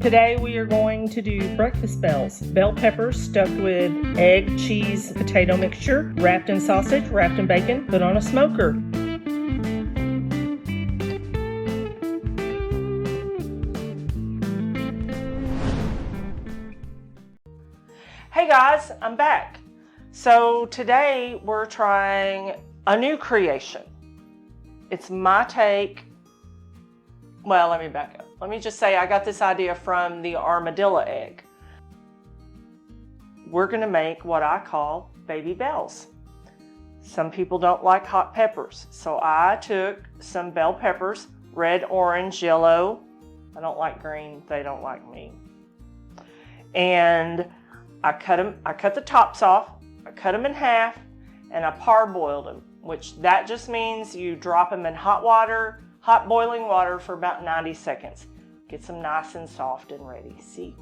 Today we are going to do breakfast bells. Bell peppers stuffed with egg, cheese, potato mixture, wrapped in sausage, wrapped in bacon, put on a smoker. Hey guys, I'm back. So today we're trying a new creation. It's my take. Well, let me back up. Let me just say I got this idea from the armadillo egg. We're going to make what I call baby bells. Some people don't like hot peppers, so I took some bell peppers, red, orange, yellow. I don't like green, they don't like me. And I cut the tops off, I cut them in half, and I parboiled them, which that just means you drop them in hot boiling water for about 90 seconds. Get them nice and soft and ready. See?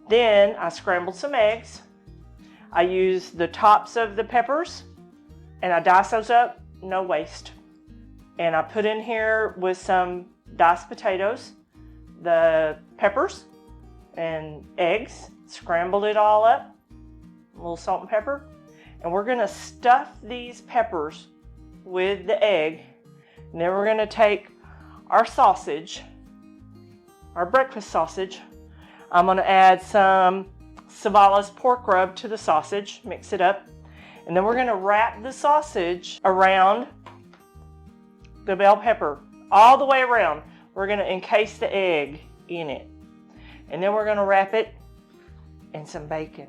Then I scrambled some eggs. I used the tops of the peppers and I diced those up, no waste. And I put in here with some diced potatoes, the peppers and eggs, scrambled it all up, a little salt and pepper. And we're gonna stuff these peppers with the egg, and then we're going to take our sausage, our breakfast sausage. I'm going to add some Savalas pork rub to the sausage, mix it up, and then we're going to wrap the sausage around the bell pepper all the way around. We're going to encase the egg in it, and then we're going to wrap it in some bacon,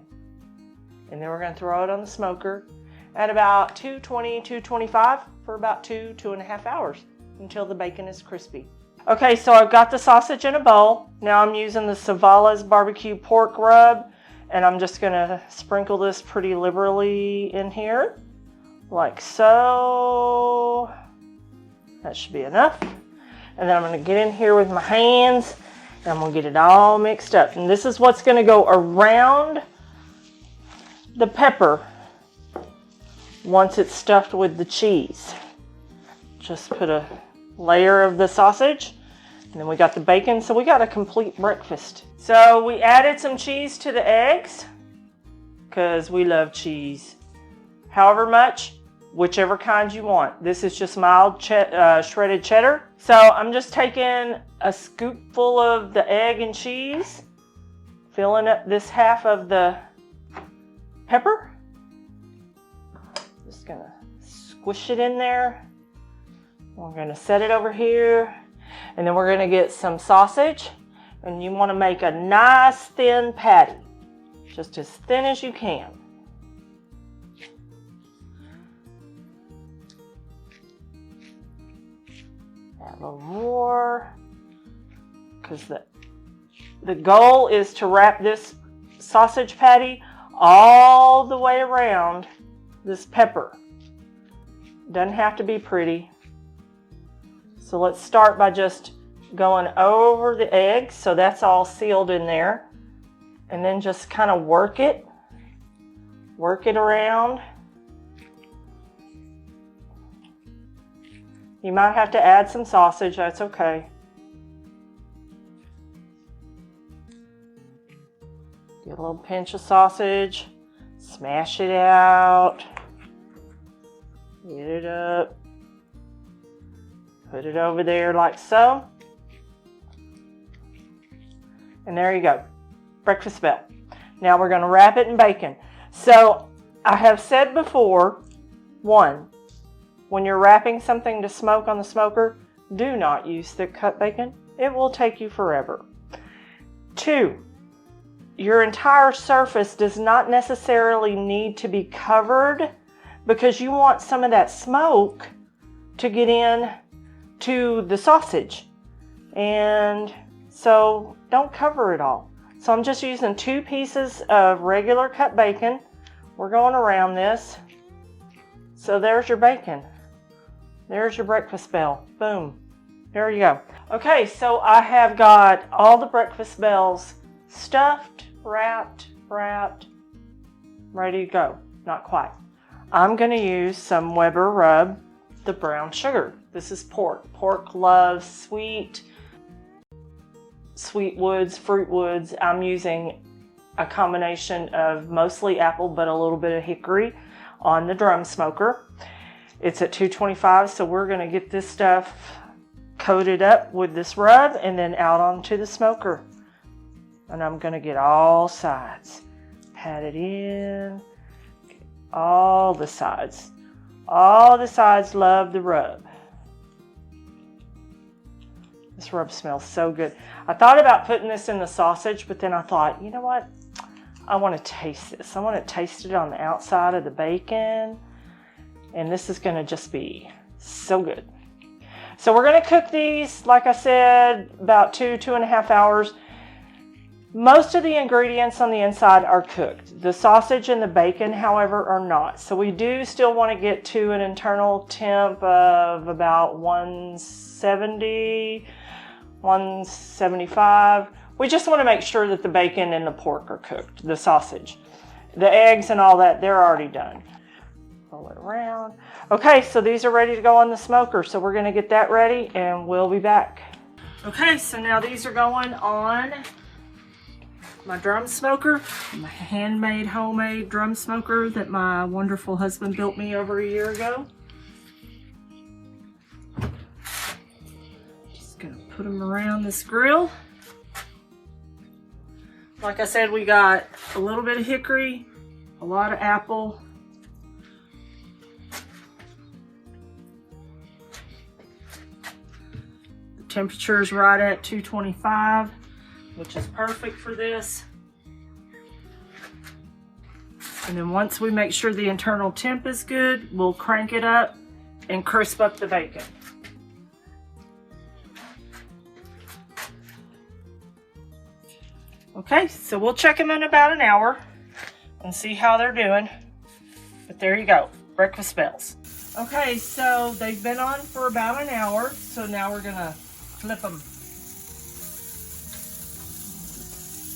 and then we're going to throw it on the smoker at about 220, 225 for about 2.5 hours until the bacon is crispy. Okay, so I've got the sausage in a bowl. Now I'm using the Savalas barbecue pork rub, and I'm just gonna sprinkle this pretty liberally in here, like so. That should be enough. And then I'm gonna get in here with my hands, and I'm gonna get it all mixed up. And this is what's gonna go around the pepper once it's stuffed with the cheese. Just put a layer of the sausage, and then we got the bacon, so we got a complete breakfast. So we added some cheese to the eggs because we love cheese. However much, whichever kind you want. This is just mild shredded cheddar. So I'm just taking a scoopful of the egg and cheese, filling up this half of the pepper. Just gonna squish it in there. We're gonna set it over here, and then we're gonna get some sausage, and you want to make a nice thin patty, just as thin as you can. Add a little more, because the goal is to wrap this sausage patty all the way around this pepper. Doesn't have to be pretty. So let's start by just going over the eggs, so that's all sealed in there, and then just kind of work it around. You might have to add some sausage, that's okay. Get a little pinch of sausage, smash it out, get it up, put it over there like so. And there you go, breakfast bell. Now we're gonna wrap it in bacon. So I have said before, one, when you're wrapping something to smoke on the smoker, do not use thick cut bacon. It will take you forever. Two, your entire surface does not necessarily need to be covered, because you want some of that smoke to get in to the sausage. And so don't cover it all. So I'm just using 2 pieces of regular cut bacon. We're going around this. So there's your bacon. There's your breakfast bell. Boom. There you go. Okay, so I have got all the breakfast bells stuffed, wrapped, ready to go. Not quite. I'm going to use some Weber rub, the brown sugar. This is pork. Pork loves sweet. sweet woods, fruit woods. I'm using a combination of mostly apple, but a little bit of hickory on the drum smoker. It's at 225, so we're gonna get this stuff coated up with this rub and then out onto the smoker. And I'm gonna get all sides. Pat it in, all the sides. All the sides love the rub. This rub smells so good. I thought about putting this in the sausage, but then I thought, you know what? I want to taste this. I want to taste it on the outside of the bacon. And this is going to just be so good. So we're going to cook these, like I said, about 2.5 hours. Most of the ingredients on the inside are cooked. The sausage and the bacon, however, are not. So we do still want to get to an internal temp of about 170, 175. We just want to make sure that the bacon and the pork are cooked, the sausage. The eggs and all that, they're already done. Roll it around. Okay, so these are ready to go on the smoker. So we're going to get that ready and we'll be back. Okay, so now these are going on my drum smoker, my handmade, homemade drum smoker that my wonderful husband built me over a year ago. Just gonna put them around this grill. Like I said, we got a little bit of hickory, a lot of apple. The temperature is right at 225. Which is perfect for this. And then once we make sure the internal temp is good, we'll crank it up and crisp up the bacon. Okay, so we'll check them in about an hour and see how they're doing. But there you go, breakfast bells. Okay, so they've been on for about an hour, so now we're gonna flip them.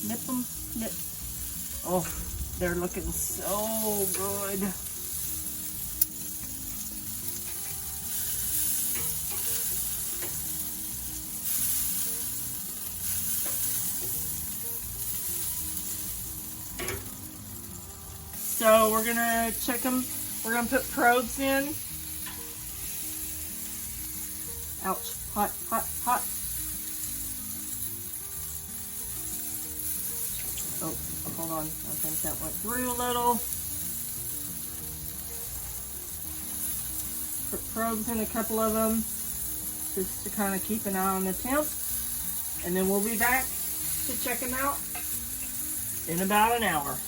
Flip them, flip. Oh, they're looking so good. So we're gonna check them. We're gonna put probes in. Ouch, hot, hot, hot. Oh, hold on. I think that went through a little. Put probes in a couple of them just to kind of keep an eye on the temp. And then we'll be back to check them out in about an hour.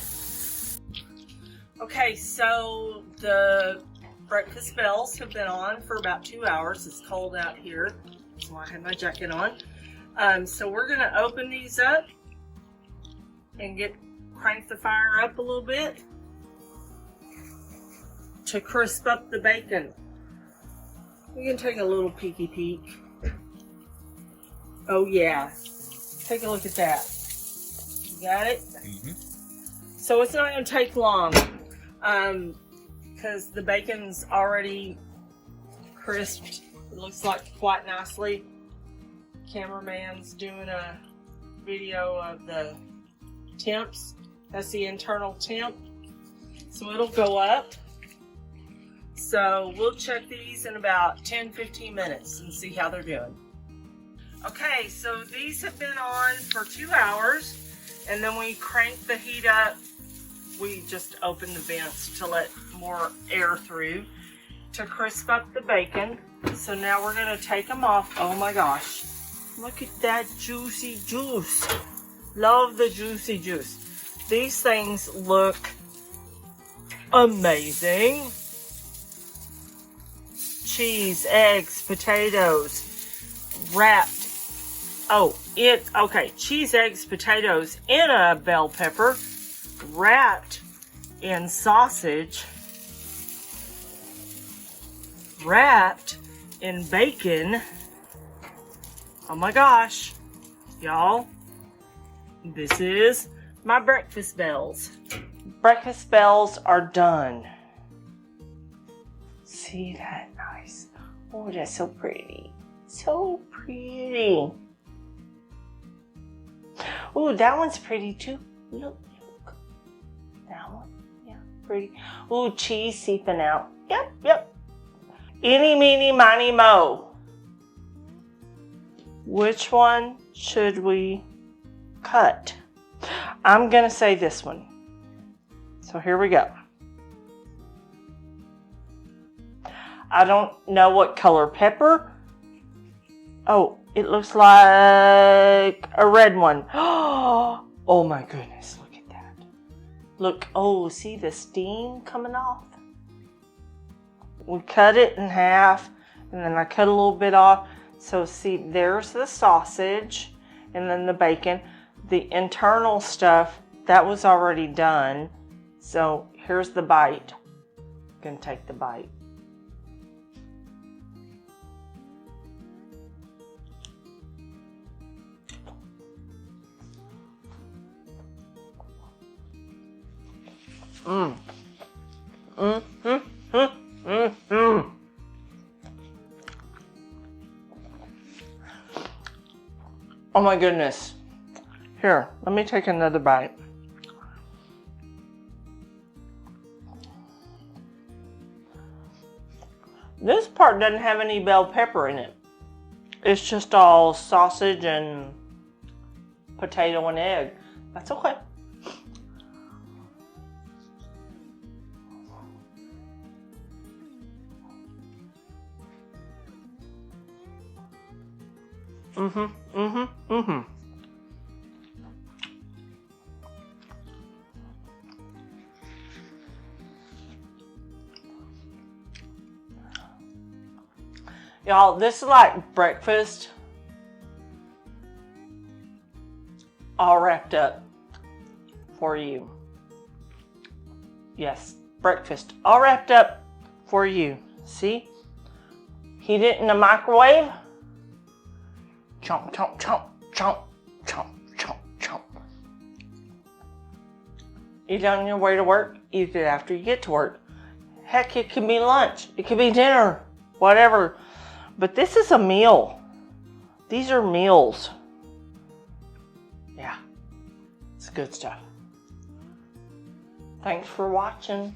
Okay, so the breakfast bells have been on for about 2 hours. It's cold out here, so I have my jacket on. So we're going to open these up and crank the fire up a little bit to crisp up the bacon. We can take a little peeky peek. Oh yeah, take a look at that. You got it? Mm-hmm. So it's not going to take long because the bacon's already crisped. It looks like quite nicely. Cameraman's doing a video of the temps. That's the internal temp. So it'll go up. So we'll check these in about 10-15 minutes and see how they're doing. Okay, so these have been on for 2 hours, and then we crank the heat up. We just open the vents to let more air through to crisp up the bacon. So now we're gonna take them off. Oh my gosh, look at that juicy juice. Love the juicy juice. These things look amazing. Cheese, eggs, potatoes, wrapped. Okay, cheese, eggs, potatoes in a bell pepper, wrapped in sausage, wrapped in bacon. Oh my gosh, y'all, this is my breakfast bells. Breakfast bells are done. See that? Nice. Oh, that's so pretty. So pretty. Ooh, that one's pretty too. Look. That one. Yeah, pretty. Ooh, cheese seeping out. Yep. Eeny, meeny, miny, mo. Which one should we cut? I'm going to say this one. So here we go. I don't know what color pepper. Oh, it looks like a red one. Oh my goodness, look at that. Look, oh, see the steam coming off? We cut it in half, and then I cut a little bit off. So see, there's the sausage, and then the bacon. The internal stuff, that was already done. So here's the bite. I'm gonna take the bite. Oh my goodness. Here, let me take another bite. This part doesn't have any bell pepper in it. It's just all sausage and potato and egg. That's okay. Y'all, this is like breakfast all wrapped up for you. Yes, breakfast all wrapped up for you. See? Heat it in the microwave. Chomp, chomp, chomp, chomp, chomp, chomp, chomp. Eat on your way to work. Eat it after you get to work. Heck, it could be lunch. It could be dinner. Whatever. But this is a meal. These are meals. Yeah. It's good stuff. Thanks for watching.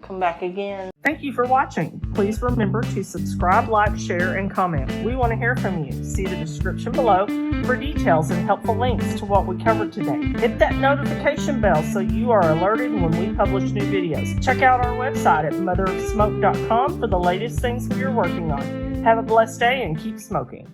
Come back again. Thank you for watching. Please remember to subscribe, like, share, and comment. We want to hear from you. See the description below for details and helpful links to what we covered today. Hit that notification bell so you are alerted when we publish new videos. Check out our website at motherofsmoke.com for the latest things we are working on. Have a blessed day and keep smoking.